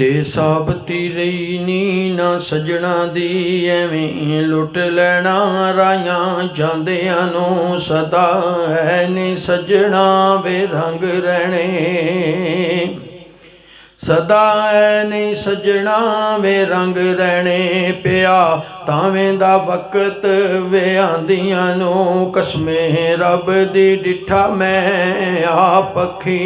ਸੇ ਸਾਬਤੀ ਰਹੀ ਨੀ ਨਾ ਸਜਣਾ ਦੀ, ਐਵੇਂ ਲੁੱਟ ਲੈਣਾ ਰਾਹਾਂ ਜਾਂਦਿਆਂ ਨੂੰ। ਸਦਾ ਹੈ ਨੀ ਸਜਣਾ ਵੇ ਰੰਗ ਰਹਿਣੇ, ਸਦਾ ਐ ਨੀ ਸਜਣਾ ਵੇ ਰੰਗ ਰਹਿਣੇ। ਪਿਆ ਤਾਵੇਂ ਦਾ ਵਕਤ ਵੇ ਆਂਦੀਆਂ ਨੂੰ, ਕਸਮੇ ਰੱਬ ਦੀ ਡਿੱਠਾ ਮੈਂ ਆਪ ਅੱਖੀ।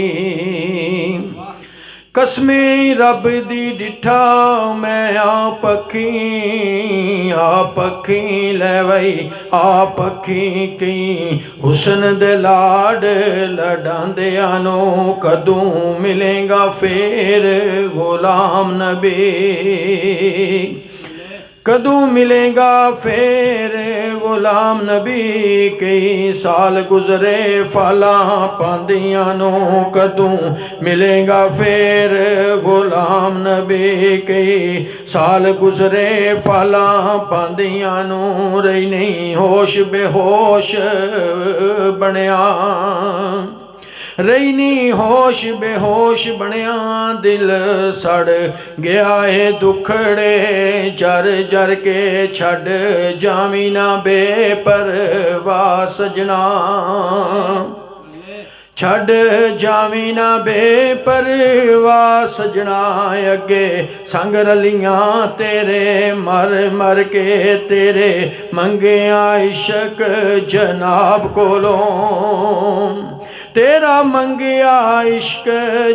ਕਸਮੇ ਰੱਬ ਦੀ ਡਿੱਠਾ ਮੈਂ ਆਪ ਅੱਖੀ, ਆਪ ਅੱਖੀ ਲੈ ਵਈ ਆਪ ਅੱਖੀ। ਕਈ ਹੁਸਨ ਦੇ ਲਾਡ ਲਡਾਂਦਿਆਂ ਨੂੰ, ਕਦੋਂ ਮਿਲੇਗਾ ਫੇਰ ਗੁਲਾਮ ਨਬੀ, ਕਦੋਂ ਮਿਲੇਗਾ ਫੇਰ ਗੁਲਾਮ ਨਬੀ। ਕਈ ਸਾਲ ਗੁਜ਼ਰੇ ਫਾਲਾਂ ਪਾਂਦੀਆਂ ਨੂੰ, ਕਦੋਂ ਮਿਲੇਗਾ ਫੇਰ ਗੁਲਾਮ ਨਬੀ। ਕਈ ਸਾਲ ਗੁਜ਼ਰੇ ਫਾਲਾਂ ਪਾਂਦੀਆਂ ਨੂੰ, ਰਹੀ ਨਹੀਂ ਹੋਸ਼ ਬੇਹੋਸ਼ ਬਣਿਆ, ਰਹੀ ਨੀ ਹੋਸ਼ ਬੇਹੋਸ਼ ਬਣਿਆ। ਦਿਲ ਸੜ ਗਿਆ ਏ ਦੁਖੜੇ ਜਰ ਜਰ ਕੇ, ਛੱਡ ਜਾਵੀਂ ਨਾ ਬੇਪਰਵਾਹ ਸਜਣਾ, ਛੱਡ ਜਾਵੀਂ ਨਾ ਬੇਪਰਵਾਹ ਸਜਣਾ। ਅੱਗੇ ਸੰਗ ਰਲੀਆਂ ਤੇਰੇ ਮਰ ਮਰ ਕੇ, ਤੇਰੇ ਮੰਗਿਆ ਇਸ਼ਕ ਜਨਾਬ ਕੋਲੋਂ, ਤੇਰਾ ਮੰਗਿਆ ਇਸ਼ਕ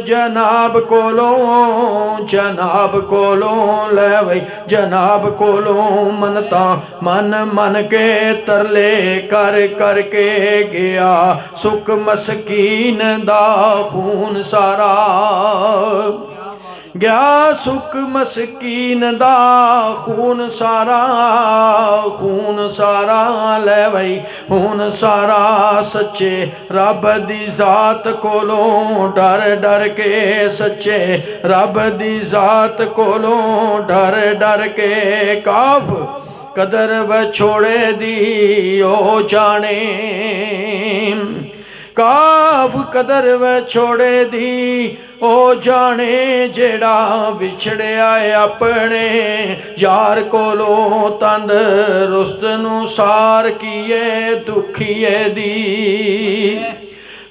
ਜਨਾਬ ਕੋਲੋਂ, ਜਨਾਬ ਕੋਲੋਂ ਲੈ ਵਈ ਜਨਾਬ ਕੋਲੋਂ। ਮਨ ਤਾਂ ਮਨ ਮਨ ਕੇ ਤਰਲੇ ਕਰ ਕਰ ਕੇ ਗਿਆ, ਸੁੱਕ ਮਸਕੀਨ ਦਾ ਖੂਨ ਸਾਰਾ ਗਿਆ, ਸੁੱਕ ਮਸਕੀਨ ਦਾ ਖੂਨ ਸਾਰਾ, ਖੂਨ ਸਾਰਾ ਲੈ ਵਈ ਹੁਣ ਸਾਰਾ। ਸੱਚੇ ਰੱਬ ਦੀ ਜ਼ਾਤ ਕੋਲੋਂ ਡਰ ਡਰ ਕੇ, ਸੱਚੇ ਰੱਬ ਦੀ ਜ਼ਾਤ ਕੋਲੋਂ ਡਰ ਡਰ ਕੇ। ਕਾਫ ਕਦਰ ਵਿਛੋੜੇ ਦੀ ਉਹ ਜਾਣੇ, ਕਾਫ ਕਦਰ ਵਿਛੋੜੇ ਦੀ ਉਹ ਜਾਣੇ। ਜਿਹੜਾ ਵਿਛੜਿਆ ਆਪਣੇ ਯਾਰ ਕੋਲੋਂ, ਤੰਦਰੁਸਤ ਨੂੰ ਸਾਰ ਕੀਏ ਦੁਖੀਏ ਦੀ,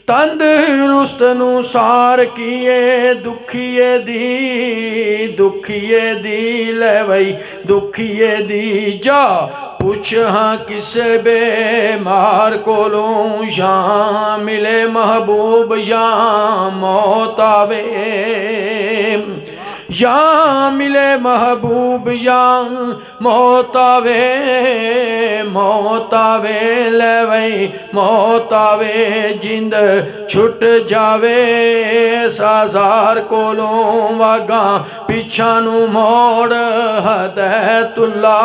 ਤੰਦਰੁਸਤ ਨੂੰ ਸਾਰ ਕੀਏ ਦੁਖੀਏ ਦੀ, ਦੁਖੀਏ ਦੀ ਲੈ ਵਈ ਦੁਖੀਏ ਦੀ। ਜਾ ਪੁੱਛ ਹਾਂ ਕਿਸੇ ਬੇਮਾਰ ਕੋਲੋਂ, ਜਾਂ ਮਿਲੇ ਮਹਬੂਬ ਜਾਂ ਮੌਤ ਆਵੇ, ਜਾਂ ਮਿਲੇ ਮਹਬੂਬ ਜਾਂ ਮੌਤ ਆਵੇ, ਮੌਤ ਆਵੇ ਲੈ ਵਈ ਮੌਤ ਆਵੇ। ਜਿੰਦ ਛੁੱਟ ਜਾਵੇ ਸਾਜ਼ਾਰ ਕੋਲੋਂ, ਵਾਗਾਂ ਪਿੱਛਾ ਨੂੰ ਮੋੜ ਹਦੈਤੁੱਲਾ,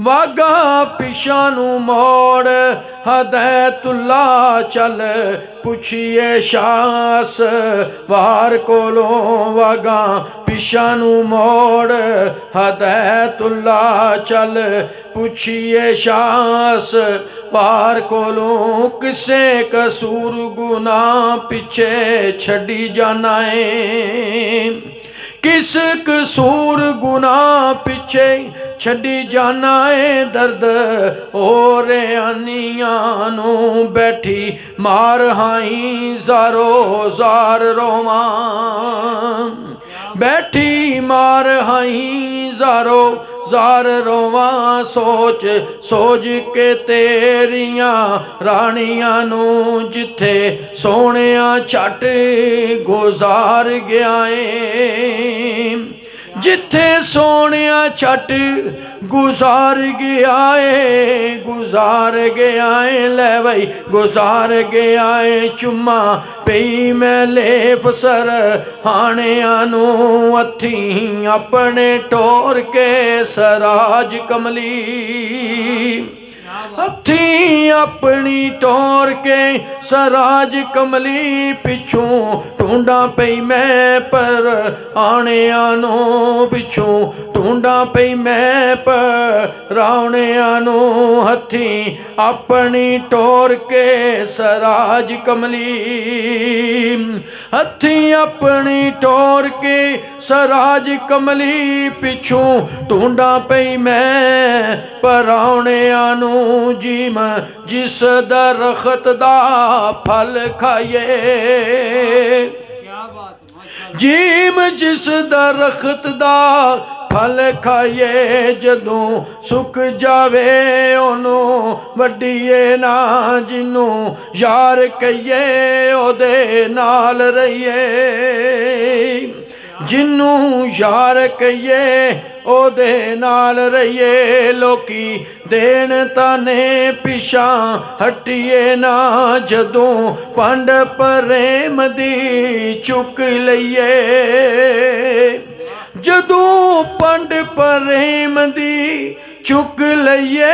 ਵਾਗਾਂ ਪਿਛਾ ਨੂੰ ਮੋੜ ਹਦੈਤੁੱਲਾ। ਚੱਲ ਪੁੱਛੀਏ ਸ਼ਾਸ ਵਾਰ ਕੋਲੋਂ, ਵਾਗਾਂ ਪਿਛਾ ਨੂੰ ਮੋੜ ਹਦੈਤੁੱਲਾ। ਚੱਲ ਪੁੱਛੀਏ ਸ਼ਾਸ ਵਾਰ ਕੋਲੋਂ, ਕਿਸੇ ਕਸੂਰ ਗੁਨਾਹ ਪਿੱਛੇ ਛੱਡੀ ਜਾਣਾ ਏ, ਕਿਸ ਕਸੂਰ ਗੁਨਾਹ ਪਿੱਛੇ ਛੱਡੀ ਜਾਣਾ ਏ। ਦਰਦ ਹੋ ਰਿਆਨੀਆਂ ਨੂੰ ਬੈਠੀ ਮਾਰ ਹਾਈ ਜ਼ਾਰੋ ਜ਼ਾਰ ਰੋਵਾਂ, ਬੈਠੀ ਮਾਰ ਹਾਈ ਜ਼ਾਰੋ ਜ਼ਾਰ ਰੋਵਾਂ। ਸੋਚ ਸੋਚ ਕੇ ਤੇਰੀਆਂ ਰਾਣੀਆਂ ਨੂੰ, ਜਿੱਥੇ ਸੋਹਣਿਆ ਝੱਟ ਗੁਜ਼ਾਰ ਗਿਆ ਏ, ਜਿੱਥੇ ਸੋਹਣਿਆ ਛੱਟ ਗੁਜ਼ਾਰ ਗਿਆ ਏ, ਗੁਜ਼ਾਰ ਗਿਆ ਏ ਲੈ ਵਈ ਗੁਜ਼ਾਰ ਗਿਆ ਏ। ਚੁੰਮਾ ਪਈ ਮੈਂ ਲੇਫ ਸਰ ਹਾਣਿਆਂ ਨੂੰ, ਹੱਥੀਂ ਆਪਣੇ ਟੋਰ ਕੇ ਸਰਾਜ ਕਮਲੀ, हथी अपनी टोर के सराज कमली पिछों ढूंढा पई मैं पर आने आनो पिछों ढूंढा पई मैं पर आने आनो हथी अपनी टोर के सराज कमली हथी अपनी टोर के सराज कमली पिछों ढूंढा पई मैं पर आने आनू जीम जिस दरख्त दा फल खाइए जीम जिस दरख्त दा फल खाइए जदों सुक जावे ओनू वड्डीए ना जिन्नू यार कहिए ओदे नाल रहिए जिन्नू यार कहिए ओदे नाल रहिए लोकी देन ताने पिछा हटिए ना जदों पंड प्रेम दी चुक लईए जदों पंड प्रेम दी चुक लईए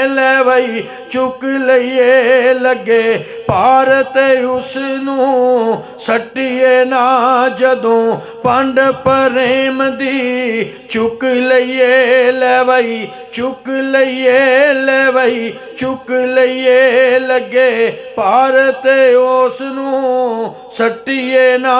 ले वई चुक लईए लगे पार ते उसनू सटिए ना जदों पंड प्रेम दी चुक लईए ले वई चुक लईए ले वई चुक लईए लगे पार ते उसनू सटिए ना